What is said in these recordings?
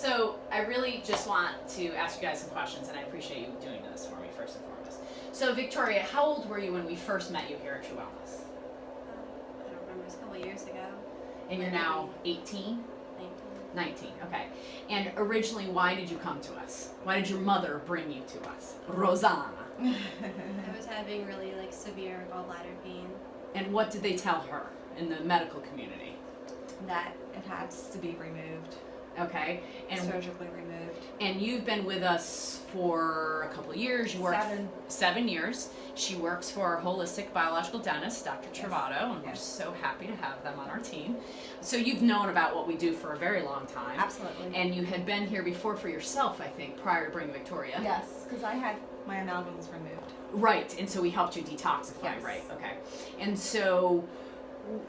So I really just want to ask you guys some questions, and I appreciate you doing this for me first and foremost. So Victoria, how old were you when we first met you here at True Wellness? I don't remember, it was a couple years ago. And you're now 18? 19. 19, okay. And originally, why did you come to us? Why did your mother bring you to us? Rosanna. I was having really like severe gallbladder pain. And what did they tell her in the medical community? That it has to be removed, Okay. And surgically removed. And you've been with us for a couple of years. You worked 7 years. She works for our holistic biological dentist, Dr. Yes. Travato, and we're Yes. so happy to have them on our team. So you've known about what we do for a very long time. Absolutely. And you had been here before for yourself, I think, prior to bringing Victoria. Yes, because I had my amalgams removed. Right, and so we helped you detoxify, Yes. right? Okay. And so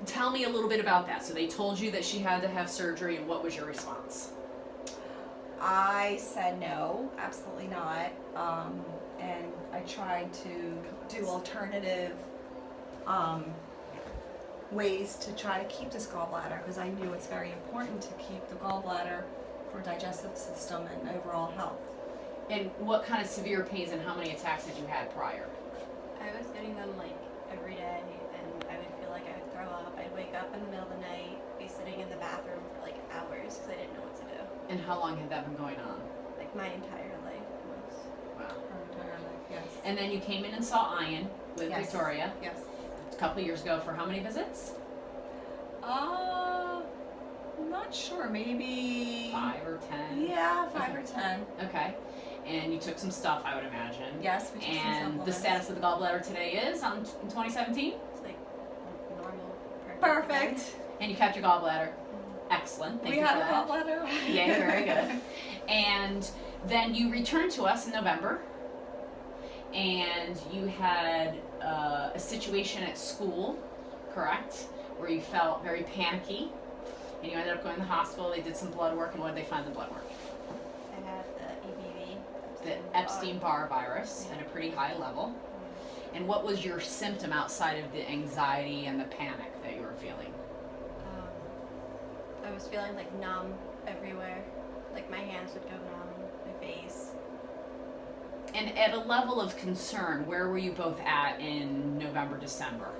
tell me a little bit about that. So they told you that she had to have surgery, and what was your response? I said no, absolutely not. And I tried to do alternative ways to try to keep this gallbladder because I knew it's very important to keep the gallbladder for digestive system and overall health. And what kind of severe pains and how many attacks had you had prior? I was getting them like every day, and I would feel like I would throw up. I'd wake up in the middle of the night, be sitting in the bathroom for like hours because I didn't know what to do. And how long had that been going on? Like my entire life almost. Wow. Her entire life, yes. And then you came in and saw Ian with Yes. Victoria Yes. a couple of years ago for how many visits? I'm not sure, maybe 5 or 10? Yeah, 5 Okay. or 10. Okay. And you took some stuff, I would imagine. Yes, we took some And the supplements. status of the gallbladder today is in 2017? It's like normal. Perfect. And you kept your gallbladder. Excellent. Thank We you had for a that. gallbladder. Yeah, very good. And then you returned to us in November, and you had a situation at school, correct, where you felt very panicky, and you ended up going to the hospital. They did some blood work, and what did they find in the blood work? I had the EBV. The Epstein-Barr virus at a pretty high level. And what was your symptom outside of the anxiety and the panic that you were feeling? I was feeling like numb everywhere. Like my hands would go numb, my face. And at a level of concern, where were you both at in November, December?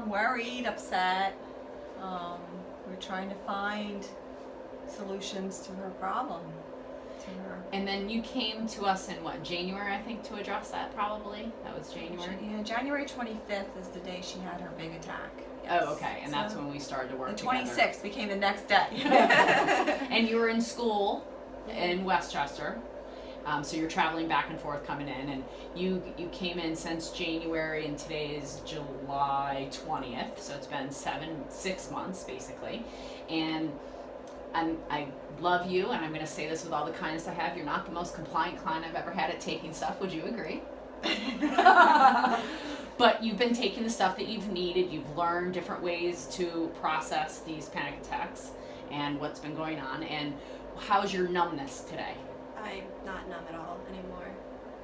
Worried, upset. We're trying to find solutions to her problem. To her. And then you came to us in what, January, I think, to address that probably? That was January? Yeah, January 25th is the day she had her big attack. Yes. Oh, okay. And that's So when we started to work the together. 26th became the next day. And you were in school in Westchester. So you're traveling back and forth coming in, and you came in since January, and today is July 20th, so it's been 6 months basically. And I love you, and I'm going to say this with all the kindness I have. You're not the most compliant client I've ever had at taking stuff. Would you agree? But you've been taking the stuff that you've needed. You've learned different ways to process these panic attacks and what's been going on. And how's your numbness today? I'm not numb at all anymore.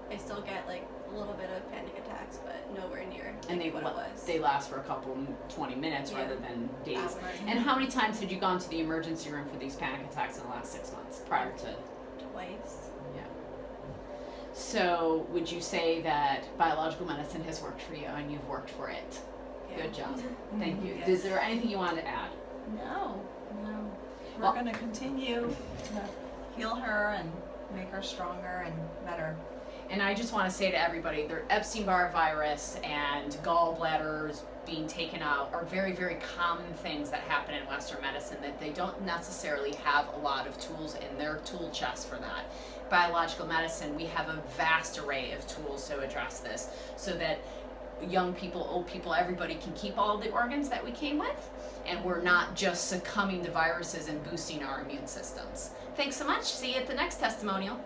I still get like a little bit of panic attacks, but nowhere near And what it was. they last for a couple 20 minutes Yeah. rather than days. Hours. And how many times had you gone to the emergency room for these panic attacks in the last 6 months prior to? Twice. Yeah. So would you say that biological medicine has worked for you and you've worked for it? Yeah. Good job. Thank you. Yes. Is there anything you wanted to add? No. We're Well- going to continue to heal her and make her stronger and better. And I just want to say to everybody, the Epstein-Barr virus and gallbladders being taken out are very, very common things that happen in Western medicine, that they don't necessarily have a lot of tools in their tool chest for that. Biological medicine, we have a vast array of tools to address this, so that young people, old people, everybody can keep all the organs that we came with, and we're not just succumbing to viruses and boosting our immune systems. Thanks so much. See you at the next testimonial.